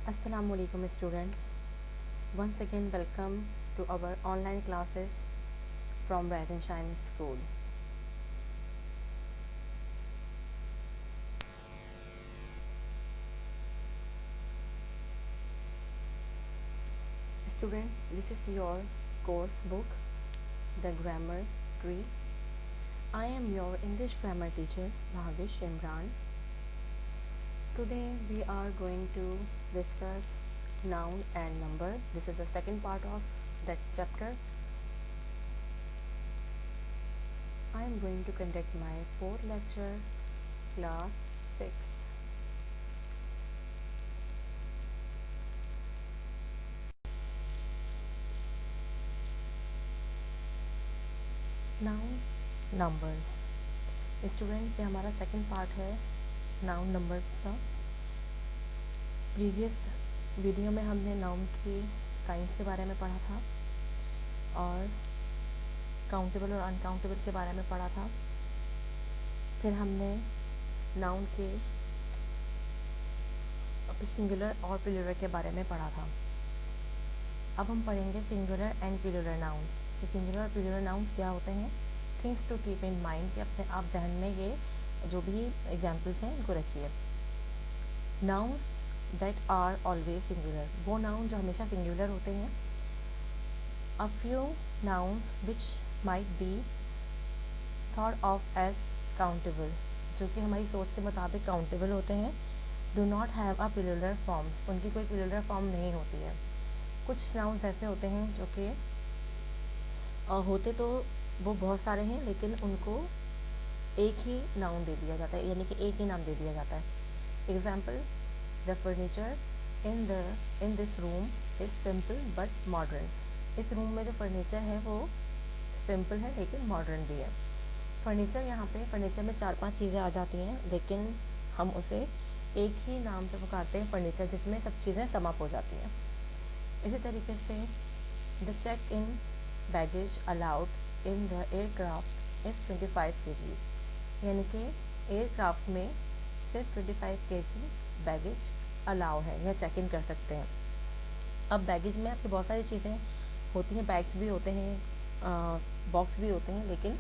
Assalamualaikum students. Once again welcome to our online classes from Rise and Shine School. Student, this is your course book, The Grammar Tree. I am your English grammar teacher, Bhavish Imran. Today we are going to discuss noun and number. This is the second part of that chapter. I am going to conduct my fourth lecture, class 6. Noun numbers. Student, ये हमारा second part है noun numbers का। Previous video में हमने noun की kinds के बारे में पढ़ा था और काउंटेबल और अनकाउंटेबल के बारे में पढ़ा था। फिर हमने नाउन के सिंगुलर और प्लूरल के बारे में पढ़ा था। अब हम पढ़ेंगे सिंगुलर एंड प्लूरल नाउन्स। कि सिंगुलर और प्लूरल नाउन्स क्या होते हैं, things to keep in mind, कि अपने आप जहन में ये जो भी एग्जाम्पल्स हैं इनको रखिए। Nouns that are always singular, वो नाउन जो हमेशा सिंगुलर होते हैं। A few nouns which might be thought of as countable, जो कि हमारी सोच के मुताबिक काउंटेबल होते हैं। Do not have a plural forms, उनकी कोई प्लूरल फॉर्म नहीं होती है। कुछ नाउन्स ऐसे होते हैं जो कि होते तो वो बहुत सारे हैं, लेकिन उनको एक ही नाउन दे दिया जाता है, यानी कि एक ही नाम दे दिया जाता है। Example, the furniture in this room is simple but modern. इस रूम में जो फर्नीचर है वो सिंपल है लेकिन मॉडर्न भी है। फर्नीचर, यहाँ पे फर्नीचर में 4-5 चीज़ें आ जाती हैं, लेकिन हम उसे एक ही नाम से पुकारते हैं फर्नीचर, जिसमें सब चीज़ें समाप्त हो जाती हैं। इसी तरीके से the check in baggage allowed in the aircraft is 25 kgs, यानी कि एयरक्राफ्ट में सिर्फ 25 kg बैगेज अलाउ है या चेक इन कर सकते हैं। अब बैगेज में आपकी बहुत सारी चीज़ें होती हैं, बैग्स भी होते हैं, बॉक्स भी होते हैं, लेकिन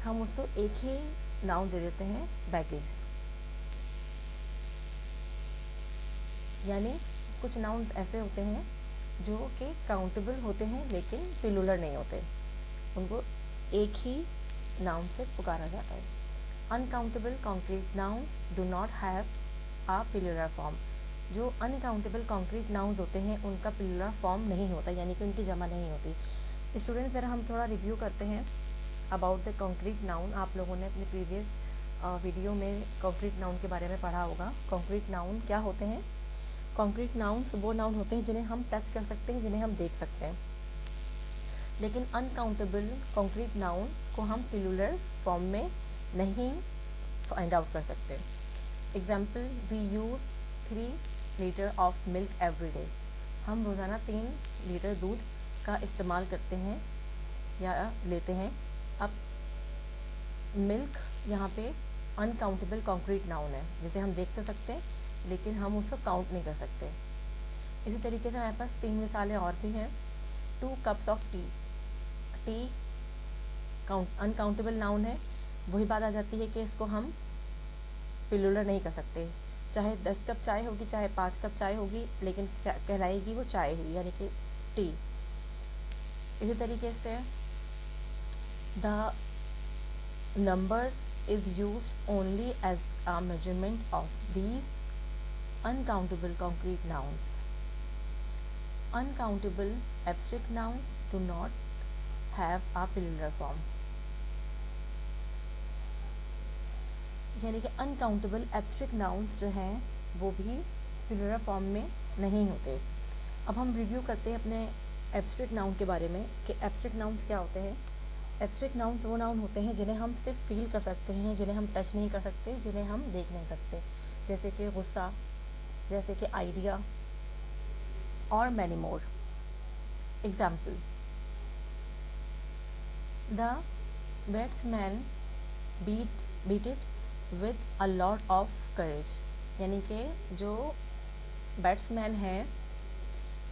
हम उसको एक ही नाउन दे देते हैं, बैगेज। यानी कुछ नाउन्स ऐसे होते हैं जो कि काउंटेबल होते हैं लेकिन प्लूरल नहीं होते, उनको एक ही नाउन से पुकारा जाता है। Uncountable concrete nouns do not have a plural form, जो अनकाउंटेबल कॉन्क्रीट नाउन्स होते हैं उनका प्लूरल फॉर्म नहीं होता, यानी कि उनकी जमा नहीं होती। स्टूडेंट्स, ज़रा हम थोड़ा रिव्यू करते हैं अबाउट द कॉन्क्रीट नाउन। आप लोगों ने अपने प्रीवियस वीडियो में कॉन्क्रीट नाउन के बारे में पढ़ा होगा। कॉन्क्रीट नाउन क्या होते हैं? कॉन्क्रीट नाउन्स वो नाउन होते हैं जिन्हें हम टच कर सकते हैं, जिन्हें हम देख सकते हैं, लेकिन अनकाउंटेबल कॉन्क्रीट नाउन को हम प्लूरल फॉर्म में नहीं फाइंड आउट कर सकते। Example, we use 3 litre of milk every day, हम रोज़ाना 3 लीटर दूध का इस्तेमाल करते हैं या लेते हैं। अब मिल्क यहाँ पे अनकाउंटेबल कॉन्क्रीट नाउन है, जिसे हम देख तो सकते हैं लेकिन हम उसको काउंट नहीं कर सकते। इसी तरीके से हमारे पास 3 मिसालें और भी हैं। 2 cups of T, T count uncountable noun है। वही बात आ जाती है कि इसको हम प्लूरल नहीं कर सकते। चाहे 10 कप चाय होगी, चाहे 5 कप चाय होगी, लेकिन कहलाएगी वो चाय हुई, यानी कि टी। इसी तरीके से the numbers is used only as a measurement of these uncountable concrete nouns. Uncountable abstract nouns do not have a plural form, यानी कि अनकाउंटेबल एब्स्ट्रैक्ट नाउन्स जो हैं वो भी प्लूरल फॉर्म में नहीं होते। अब हम रिव्यू करते हैं अपने एब्स्ट्रैक्ट नाउन के बारे में कि एब्स्ट्रैक्ट नाउन्स क्या होते हैं। एब्स्ट्रैक्ट नाउन्स वो नाउन होते हैं जिन्हें हम सिर्फ फील कर सकते हैं, जिन्हें हम टच नहीं कर सकते, जिन्हें हम देख नहीं सकते, जैसे कि गुस्सा, जैसे कि आइडिया और many more. Example, the batsman beat it with a lot of courage, यानी कि जो बैट्समैन है,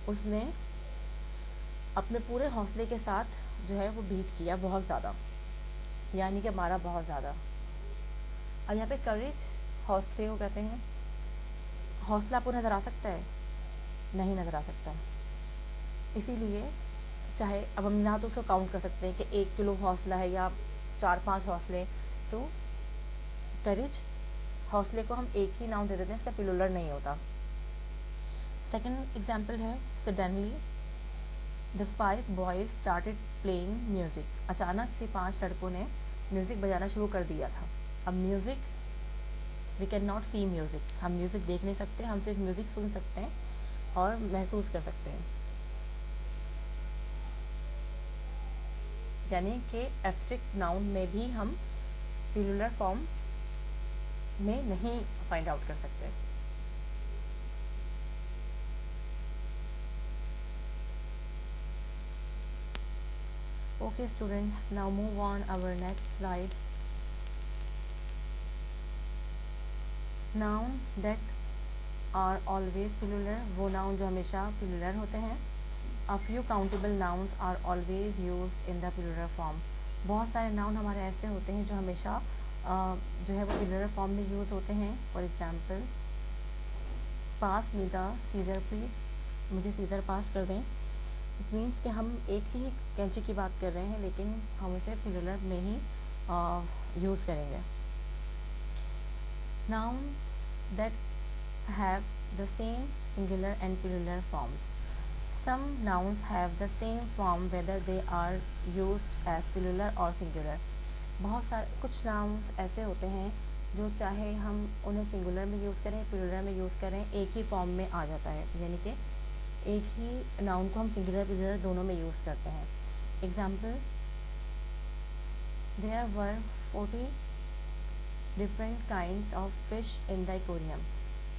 उसने अपने पूरे हौसले के साथ जो है वो बीट किया बहुत ज़्यादा, यानी कि मारा बहुत ज़्यादा। और यहाँ पे करेज हौसले को कहते हैं। हौसला आपको नज़र आ सकता है? नहीं नज़र आ सकता। इसीलिए चाहे अब हम ना तो उसको काउंट कर सकते हैं कि 1 किलो हौसला है या 4-5 हौसले, तो करेज हौसले को हम एक ही नाउन दे देते हैं, इसका प्लूरल नहीं होता। सेकंड एग्जांपल है suddenly the 5 boys started playing music. अचानक से 5 लड़कों ने म्यूज़िक बजाना शुरू कर दिया था। अब music, we can not see music, हम म्यूज़िक देख नहीं सकते, हम सिर्फ म्यूज़िक सुन सकते हैं और महसूस कर सकते हैं। यानी कि एब्स्ट्रैक्ट नाउन में भी हम प्लूरल फॉर्म में नहीं फाइंड आउट कर सकते। Okay students, now move on our next slide. Noun that are always plural, वो नाउन जो हमेशा प्लूरल होते हैं। A few countable nouns are always used in the plural form. बहुत सारे नाउन हमारे ऐसे होते हैं जो हमेशा जो है वो प्लूरल फॉर्म में यूज़ होते हैं। For example, pass me the scissor please, मुझे सीज़र पास कर दें। इट मीन्स कि हम एक ही कैंची की बात कर रहे हैं, लेकिन हम उसे प्लूरल में ही यूज़ करेंगे। Nouns that have the same singular and plural forms. Some nouns have the same form whether they are used as plural or singular. बहुत सारे कुछ nouns ऐसे होते हैं जो चाहे हम उन्हें सिंगुलर में यूज़ करें, प्लूरल में यूज़ करें, एक ही फॉर्म में आ जाता है। यानी कि एक ही नाउन को हम सिंगुलर प्लूरल दोनों में यूज़ करते हैं। Example, there were 40 different kinds of fish in the aquarium.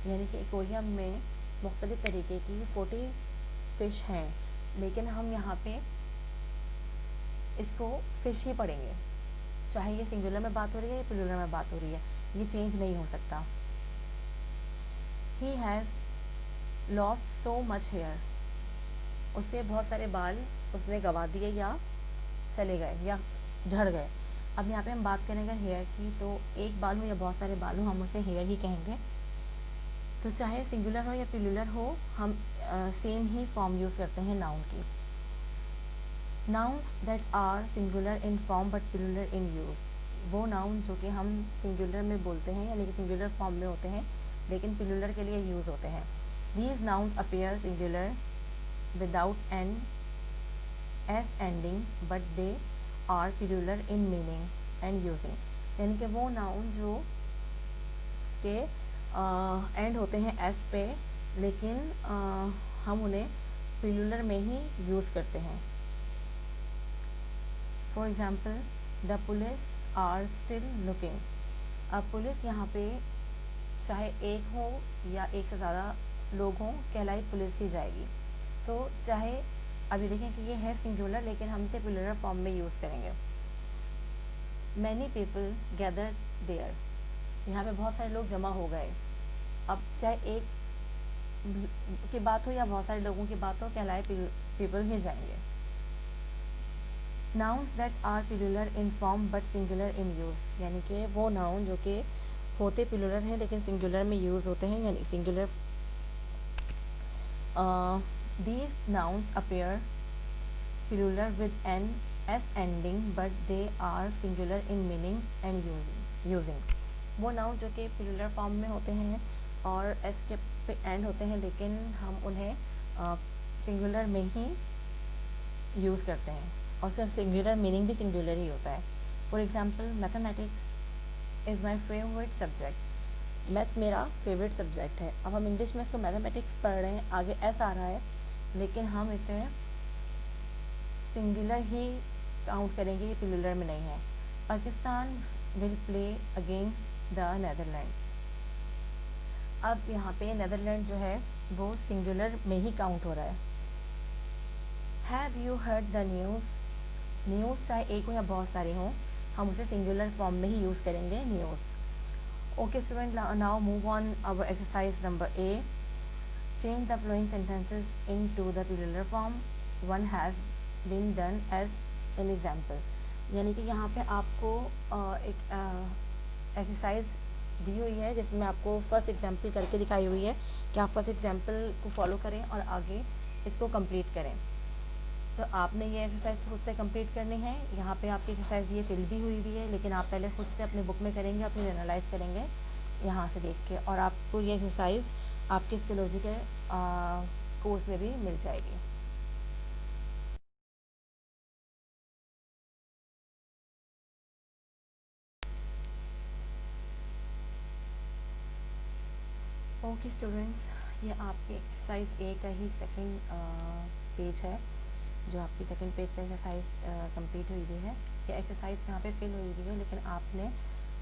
यानी कि एक्वेरियम में मुख्तलिफ़ तरीके की 40 फ़िश हैं, लेकिन हम यहाँ पे इसको फ़िश ही पढ़ेंगे, चाहे ये सिंगुलर में बात हो रही है या प्लूरल में बात हो रही है, ये चेंज नहीं हो सकता। He has lost so much hair, उससे बहुत सारे बाल उसने गंवा दिए या चले गए या झड़ गए। अब यहाँ पे हम बात करेंगे हेयर की, तो एक बाल हो या बहुत सारे बाल हो, हम उसे हेयर ही कहेंगे। तो चाहे सिंगुलर हो या प्लूरल हो, हम सेम ही फॉर्म यूज़ करते हैं नाउन की। Nouns that are singular in form but plural in use, वो नाउन जो कि हम सिंगुलर में बोलते हैं, यानी कि सिंगुलर फॉर्म में होते हैं, लेकिन प्लूरल के लिए यूज़ होते हैं। These nouns appear singular without an s ending, but they are plural in meaning and using. यानी कि वो नाउन जो के एंड होते हैं एस पे, लेकिन हम उन्हें प्लूरल में ही यूज़ करते हैं। For example, the police are still looking. अब पुलिस यहाँ पे चाहे एक हो या एक से ज़्यादा लोग हों, कहलाई पुलिस ही जाएगी। तो चाहे अभी देखें कि ये है सिंगुलर, लेकिन हम इसे प्लूरल फॉर्म में यूज़ करेंगे। मैनी पीपल गैदर देयर, यहाँ पे बहुत सारे लोग जमा हो गए। अब चाहे एक की बात हो या बहुत सारे लोगों की बात हो, कहलाए पीपल ही जाएंगे। Nouns that are plural in form but singular in use, यानी कि वो नाउन जो कि होते प्लूरल हैं लेकिन सिंगुलर में यूज़ होते हैं, यानी singular. These nouns appear plural with an s ending, but they are singular in meaning and using. वो नाउन जो कि प्लूरल फॉर्म में होते हैं और s के पे एंड होते हैं, लेकिन हम उन्हें सिंगुलर में ही यूज़ करते हैं और उसका सिंगुलर मीनिंग भी सिंगुलर ही होता है। For example, mathematics is my favourite subject. Maths मेरा फेवरेट सब्जेक्ट है। अब हम इंग्लिश में इसको मैथमेटिक्स पढ़ रहे हैं, आगे एस आ रहा है, लेकिन हम इसे सिंगुलर ही काउंट करेंगे, ये प्लूरल में नहीं है। Pakistan will play against the Netherland. अब यहाँ पे नेदरलैंड जो है वो सिंगुलर में ही काउंट हो रहा है। Have you heard the news. News चाहे एक हो या बहुत सारी हों, हम उसे सिंगुलर फॉर्म में ही यूज़ करेंगे, news. Okay student, now move on our exercise number A. Change the following sentences into the plural form, one has been done as an example. यानी कि यहाँ पे आपको एक एक्सरसाइज दी हुई है जिसमें आपको फर्स्ट एग्जाम्पल करके दिखाई हुई है कि आप फर्स्ट एग्जाम्पल को फॉलो करें और आगे इसको कंप्लीट करें। तो आपने ये एक्सरसाइज खुद से कंप्लीट करनी है। यहाँ पे आपकी एक्सरसाइज ये फिल भी हुई है, लेकिन आप पहले खुद से अपने बुक में करेंगे और फिर एनालाइज करेंगे यहाँ से देख के, और आपको ये एक्सरसाइज आपके स्किलोलॉजी के कोर्स में भी मिल जाएगी। ओके स्टूडेंट्स, ये आपकी एक्सरसाइज ए का ही सेकंड पेज है, जो आपकी सेकंड पेज पे एक्सरसाइज कंप्लीट हुई हुई है। ये एक्सरसाइज यहाँ पे फिल हुई हुई है, लेकिन आपने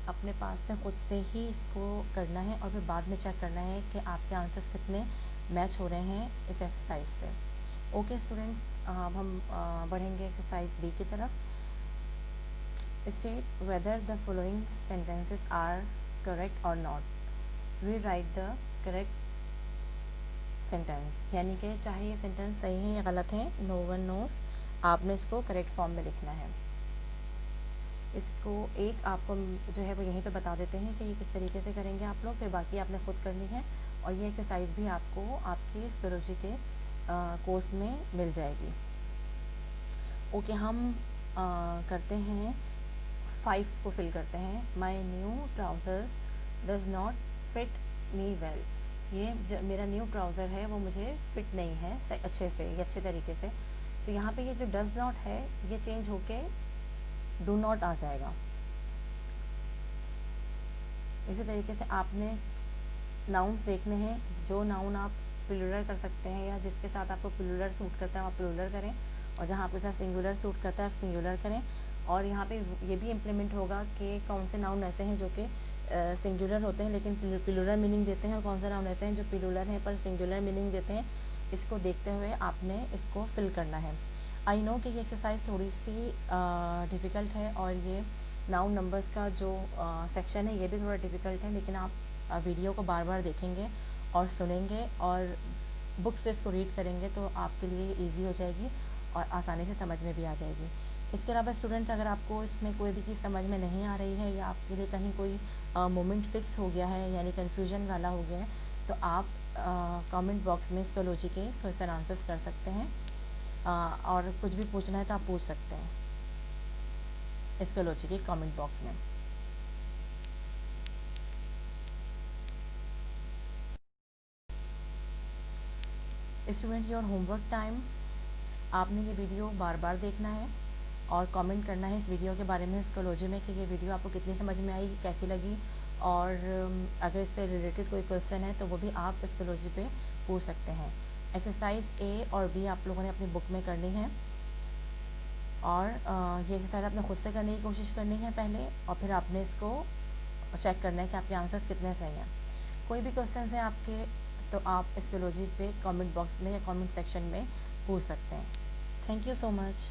अपने पास से खुद से ही इसको करना है और फिर बाद में चेक करना है कि आपके आंसर्स कितने मैच हो रहे हैं इस एक्सरसाइज से। ओके स्टूडेंट्स, अब हम बढ़ेंगे एक्सरसाइज बी की तरफ। State whether the following sentences are correct और not. Rewrite the correct sentence, यानी कि चाहे ये सेंटेंस सही है या गलत है, नो वन नोस, आपने इसको करेक्ट फॉर्म में लिखना है। इसको एक आपको जो है वो यहीं पे बता देते हैं कि ये किस तरीके से करेंगे आप लोग, फिर बाकी आपने खुद करनी है। और ये एक्सरसाइज भी आपको आपके स्किलोलॉजी के कोर्स में मिल जाएगी। ओके, हम करते हैं 5 को फिल करते हैं। My new trousers does not fit me well. ये मेरा न्यू ट्राउज़र है वो मुझे फिट नहीं है अच्छे से या अच्छे तरीके से। तो यहाँ पे ये जो डज नॉट है ये चेंज होके डू नॉट आ जाएगा। इसी तरीके से आपने नाउन्स देखने हैं, जो नाउन आप प्लूरल कर सकते हैं या जिसके साथ आपको प्लूरल सूट करता है आप प्लूरल करें, और जहाँ आपके साथ सिंगुलर सूट करता है आप सिंगुलर करें। और यहाँ पे ये भी इम्प्लीमेंट होगा कि कौन से नाउन ऐसे हैं जो कि सिंगुलर होते हैं लेकिन प्लूरल मीनिंग देते हैं, और कौन से नाउन ऐसे हैं जो प्लूरल हैं पर सिंगुलर मीनिंग देते हैं। इसको देखते हुए आपने इसको फिल करना है। आई नो कि ये एक्सरसाइज थोड़ी सी डिफ़िकल्ट है, और ये नाउन नंबर्स का जो सेक्शन है ये भी थोड़ा डिफ़िकल्ट है, लेकिन आप वीडियो को बार बार देखेंगे और सुनेंगे और बुक से इसको रीड करेंगे तो आपके लिए ईजी हो जाएगी और आसानी से समझ में भी आ जाएगी। इसके अलावा स्टूडेंट, अगर आपको इसमें कोई भी चीज़ समझ में नहीं आ रही है या आपके लिए कहीं कोई मोमेंट फिक्स हो गया है यानी कन्फ्यूजन वाला हो गया है, तो आप कमेंट बॉक्स में स्किलोलॉजी के क्वेश्चन आंसर्स कर सकते हैं, और कुछ भी पूछना है तो आप पूछ सकते हैं स्किलोलॉजी के कमेंट बॉक्स में। स्टूडेंट, योर होमवर्क टाइम, आपने ये वीडियो बार बार देखना है और कमेंट करना है इस वीडियो के बारे में स्किलोलॉजी में कि ये वीडियो आपको कितनी समझ में आई, कैसी लगी, और अगर इससे रिलेटेड कोई क्वेश्चन है तो वो भी आप स्किलोलॉजी पे पूछ सकते हैं। एक्सरसाइज ए और बी आप लोगों ने अपनी बुक में करनी है, और ये एक्सरसाइज आपने खुद से करने की कोशिश करनी है पहले, और फिर आपने इसको चेक करना है कि आपके आंसर्स कितने सही हैं। कोई भी क्वेश्चन हैं आपके तो आप स्किलोलॉजी पे कमेंट बॉक्स में या कमेंट सेक्शन में पूछ सकते हैं। Thank you so much.